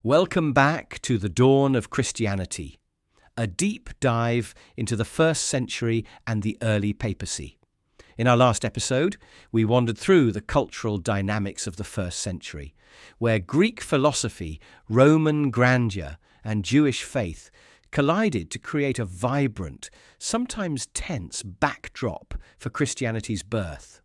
Welcome back to the dawn of Christianity, a deep dive into the first century and the early papacy. In our last episode, we wandered through the cultural dynamics of the first century, where Greek philosophy, Roman grandeur, and Jewish faith collided to create a vibrant, sometimes tense backdrop for Christianity's birth.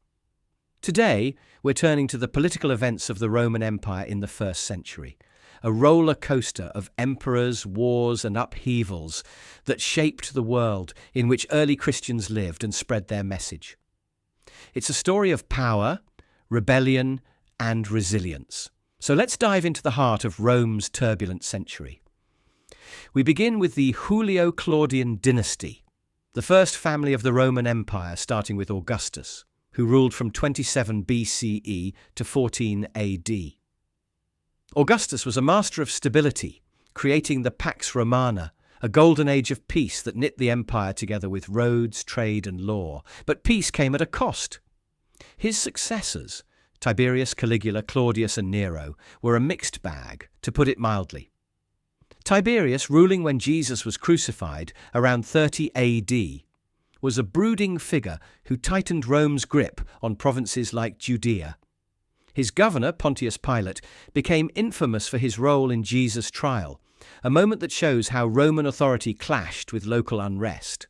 Today, we're turning to the political events of the Roman Empire in the first century, a roller coaster of emperors, wars, and upheavals that shaped the world in which early Christians lived and spread their message. It's a story of power, rebellion, and resilience. So let's dive into the heart of Rome's turbulent century. We begin with the Julio-Claudian dynasty, the first family of the Roman Empire, starting with Augustus, who ruled from 27 BCE to 14 AD. Augustus was a master of stability, creating the Pax Romana, a golden age of peace that knit the empire together with roads, trade, and law. But peace came at a cost. His successors, Tiberius, Caligula, Claudius, and Nero, were a mixed bag, to put it mildly. Tiberius, ruling when Jesus was crucified around 30 AD, was a brooding figure who tightened Rome's grip on provinces like Judea. His governor, Pontius Pilate, became infamous for his role in Jesus' trial, a moment that shows how Roman authority clashed with local unrest.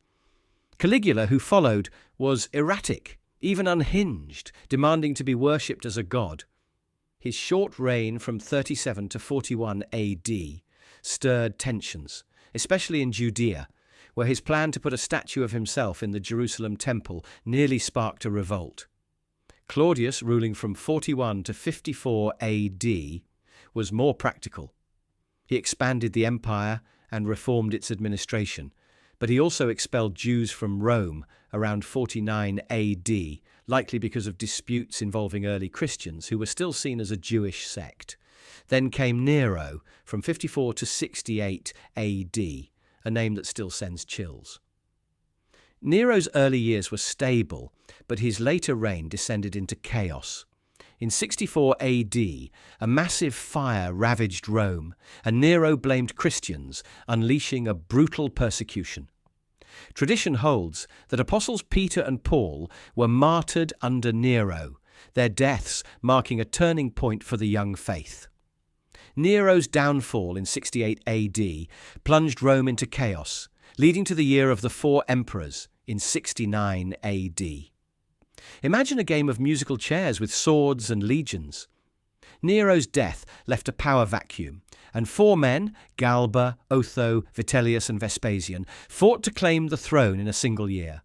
Caligula, who followed, was erratic, even unhinged, demanding to be worshipped as a god. His short reign from 37 to 41 AD stirred tensions, especially in Judea, where his plan to put a statue of himself in the Jerusalem temple nearly sparked a revolt. Claudius, ruling from 41 to 54 AD, was more practical. He expanded the empire and reformed its administration, but he also expelled Jews from Rome around 49 AD, likely because of disputes involving early Christians who were still seen as a Jewish sect. Then came Nero from 54 to 68 AD, a name that still sends chills. Nero's early years were stable, but his later reign descended into chaos. In 64 AD, a massive fire ravaged Rome, and Nero blamed Christians, unleashing a brutal persecution. Tradition holds that apostles Peter and Paul were martyred under Nero, their deaths marking a turning point for the young faith. Nero's downfall in 68 AD plunged Rome into chaos, leading to the year of the four emperors in 69 AD. Imagine a game of musical chairs with swords and legions. Nero's death left a power vacuum, and four men, Galba, Otho, Vitellius, and Vespasian, fought to claim the throne in a single year.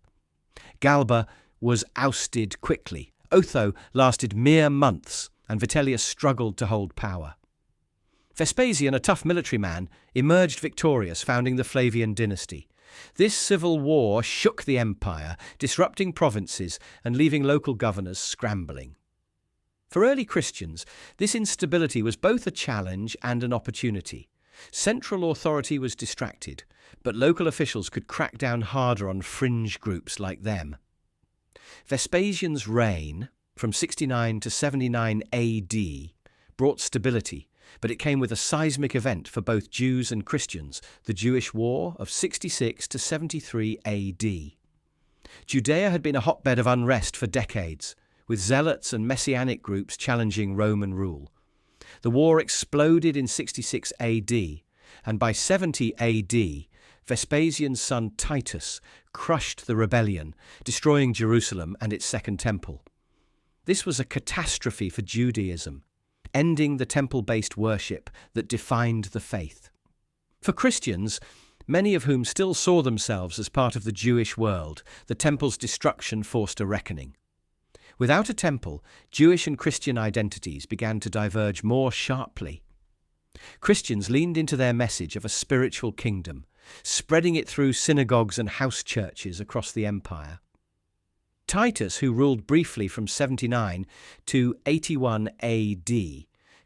Galba was ousted quickly, Otho lasted mere months, and Vitellius struggled to hold power. Vespasian, a tough military man, emerged victorious, founding the Flavian dynasty. This civil war shook the empire, disrupting provinces and leaving local governors scrambling. For early Christians, this instability was both a challenge and an opportunity. Central authority was distracted, but local officials could crack down harder on fringe groups like them. Vespasian's reign, from 69 to 79 AD, brought stability, but it came with a seismic event for both Jews and Christians, the Jewish War of 66 to 73 AD. Judea had been a hotbed of unrest for decades, with zealots and messianic groups challenging Roman rule. The war exploded in 66 AD, and by 70 AD, Vespasian's son Titus crushed the rebellion, destroying Jerusalem and its Second Temple. This was a catastrophe for Judaism, ending the temple-based worship that defined the faith. For Christians, many of whom still saw themselves as part of the Jewish world, the temple's destruction forced a reckoning. Without a temple, Jewish and Christian identities began to diverge more sharply. Christians leaned into their message of a spiritual kingdom, spreading it through synagogues and house churches across the empire. Titus, who ruled briefly from 79 to 81 AD,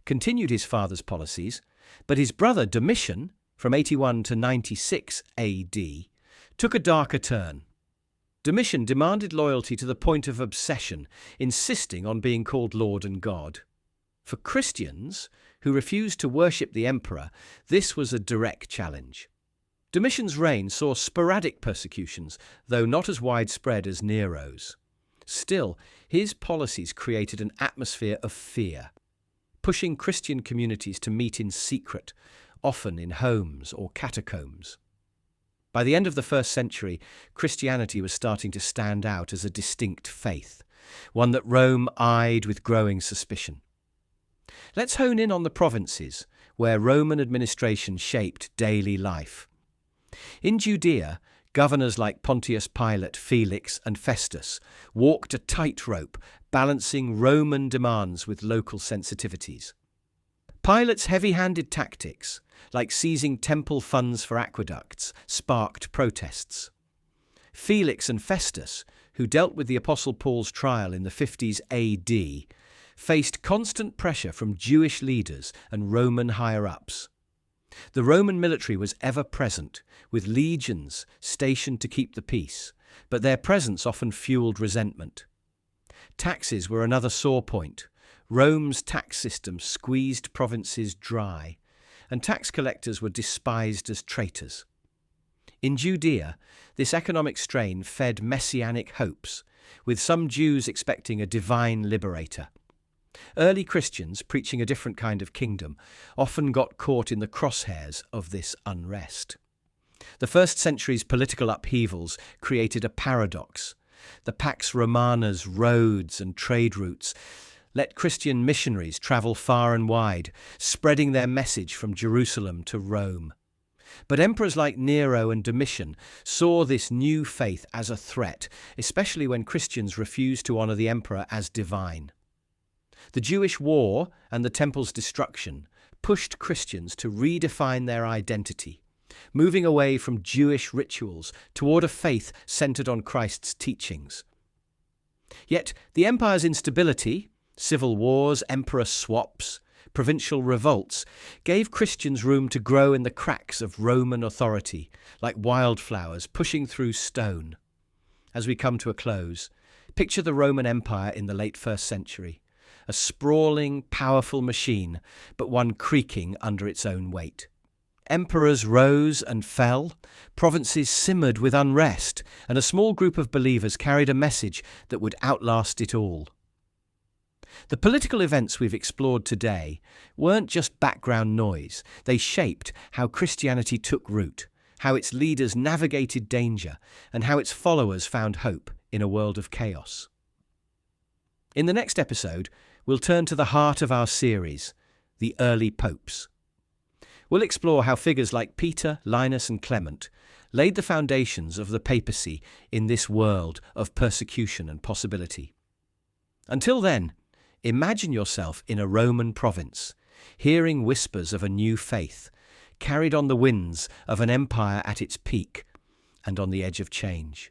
continued his father's policies, but his brother Domitian, from 81 to 96 AD, took a darker turn. Domitian demanded loyalty to the point of obsession, insisting on being called Lord and God. For Christians, who refused to worship the emperor, this was a direct challenge. Domitian's reign saw sporadic persecutions, though not as widespread as Nero's. Still, his policies created an atmosphere of fear, pushing Christian communities to meet in secret, often in homes or catacombs. By the end of the 1st century, Christianity was starting to stand out as a distinct faith, one that Rome eyed with growing suspicion. Let's hone in on the provinces, where Roman administration shaped daily life. In Judea, governors like Pontius Pilate, Felix, and Festus walked a tightrope, balancing Roman demands with local sensitivities. Pilate's heavy-handed tactics, like seizing temple funds for aqueducts, sparked protests. Felix and Festus, who dealt with the Apostle Paul's trial in the 50s AD, faced constant pressure from Jewish leaders and Roman higher-ups. The Roman military was ever present, with legions stationed to keep the peace, but their presence often fueled resentment. Taxes were another sore point. Rome's tax system squeezed provinces dry, and tax collectors were despised as traitors. In Judea, this economic strain fed messianic hopes, with some Jews expecting a divine liberator. Early Christians, preaching a different kind of kingdom, often got caught in the crosshairs of this unrest. The 1st century's political upheavals created a paradox. The Pax Romana's roads and trade routes let Christian missionaries travel far and wide, spreading their message from Jerusalem to Rome. But emperors like Nero and Domitian saw this new faith as a threat, especially when Christians refused to honor the emperor as divine. The Jewish war and the temple's destruction pushed Christians to redefine their identity, moving away from Jewish rituals toward a faith centered on Christ's teachings. Yet the empire's instability, civil wars, emperor swaps, provincial revolts, gave Christians room to grow in the cracks of Roman authority, like wildflowers pushing through stone. As we come to a close, picture the Roman Empire in the late 1st century. A sprawling, powerful machine, but one creaking under its own weight. Emperors rose and fell, provinces simmered with unrest, and a small group of believers carried a message that would outlast it all. The political events we've explored today weren't just background noise. They shaped how Christianity took root, how its leaders navigated danger, and how its followers found hope in a world of chaos. In the next episode, we'll turn to the heart of our series, the early popes. We'll explore how figures like Peter, Linus, and Clement laid the foundations of the papacy in this world of persecution and possibility. Until then, imagine yourself in a Roman province, hearing whispers of a new faith, carried on the winds of an empire at its peak and on the edge of change.